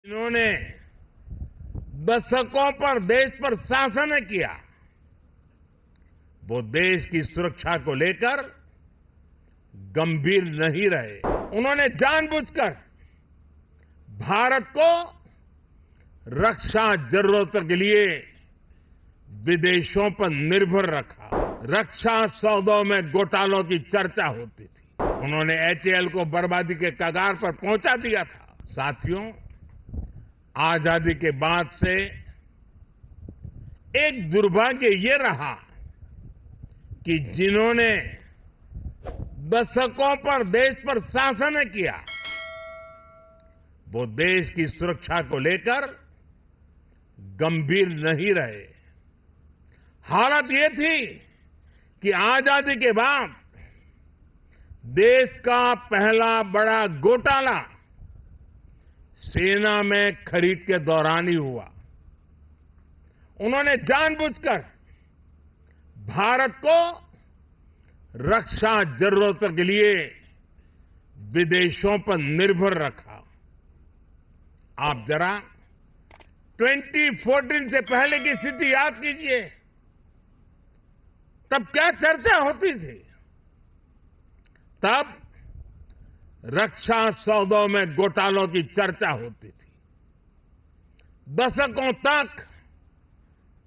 इन्होंने दशकों पर देश पर शासन किया, वो देश की सुरक्षा को लेकर गंभीर नहीं रहे। उन्होंने जानबूझकर भारत को रक्षा जरूरतों के लिए विदेशों पर निर्भर रखा। रक्षा सौदों में घोटालों की चर्चा होती थी। उन्होंने एचएएल को बर्बादी के कगार पर पहुंचा दिया था। साथियों, आजादी के बाद से एक दुर्भाग्य ये रहा कि जिन्होंने दशकों पर देश पर शासन किया, वो देश की सुरक्षा को लेकर गंभीर नहीं रहे। हालत ये थी कि आजादी के बाद देश का पहला बड़ा घोटाला सेना में खरीद के दौरान ही हुआ। उन्होंने जानबूझकर भारत को रक्षा जरूरतों के लिए विदेशों पर निर्भर रखा। आप जरा 2014 से पहले की स्थिति याद कीजिए। तब क्या चर्चा होती थी? तब रक्षा सौदों में घोटालों की चर्चा होती थी। दशकों तक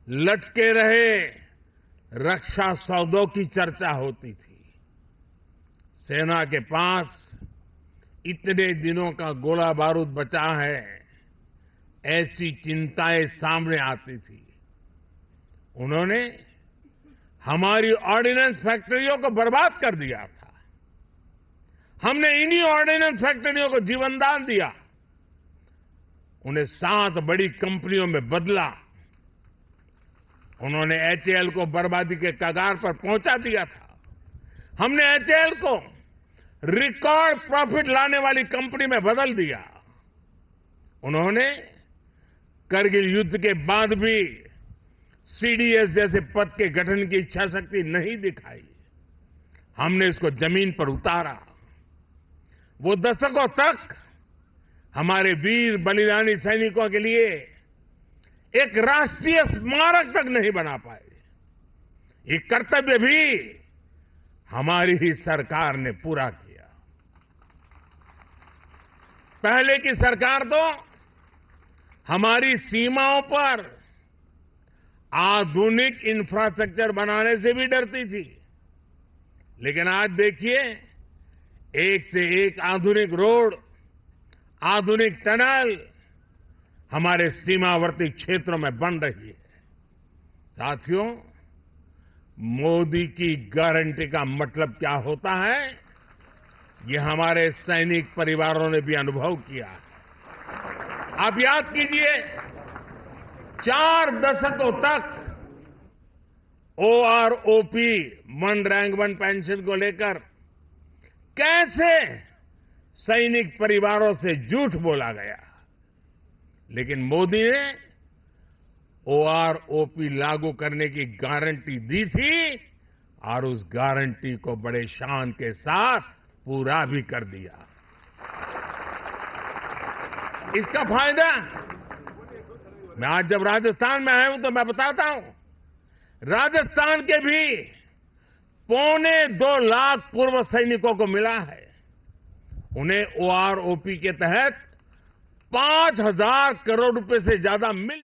लटके रहे रक्षा सौदों की चर्चा होती थी। सेना के पास इतने दिनों का गोला बारूद बचा है, ऐसी चिंताएं सामने आती थी। उन्होंने हमारी ऑर्डिनेंस फैक्ट्रियों को बर्बाद कर दिया था। हमने इन्हीं ऑर्डिनेंस फैक्ट्रियों को जीवनदान दिया, उन्हें 7 बड़ी कंपनियों में बदला। उन्होंने एचएएल को बर्बादी के कगार पर पहुंचा दिया था। हमने एचएएल को रिकॉर्ड प्रॉफिट लाने वाली कंपनी में बदल दिया। उन्होंने करगिल युद्ध के बाद भी सीडीएस जैसे पद के गठन की इच्छा शक्ति नहीं दिखाई। हमने इसको जमीन पर उतारा। वो दशकों तक हमारे वीर बलिदानी सैनिकों के लिए एक राष्ट्रीय स्मारक तक नहीं बना पाए। ये कर्तव्य भी हमारी ही सरकार ने पूरा किया। पहले की सरकार तो हमारी सीमाओं पर आधुनिक इंफ्रास्ट्रक्चर बनाने से भी डरती थी। लेकिन आज देखिए, एक से एक आधुनिक रोड, आधुनिक टनल हमारे सीमावर्ती क्षेत्रों में बन रही है। साथियों, मोदी की गारंटी का मतलब क्या होता है, ये हमारे सैनिक परिवारों ने भी अनुभव किया है। आप याद कीजिए, 4 दशकों तक OROP, one rank one pension को लेकर कैसे सैनिक परिवारों से झूठ बोला गया। लेकिन मोदी ने ओआरओपी लागू करने की गारंटी दी थी और उस गारंटी को बड़े शान के साथ पूरा भी कर दिया। इसका फायदा मैं आज जब राजस्थान में आया हूं तो मैं बताता हूं, राजस्थान के भी 2.25 लाख पूर्व सैनिकों को मिला है। उन्हें ओआरओपी के तहत 5,000 करोड़ रुपए से ज्यादा मिल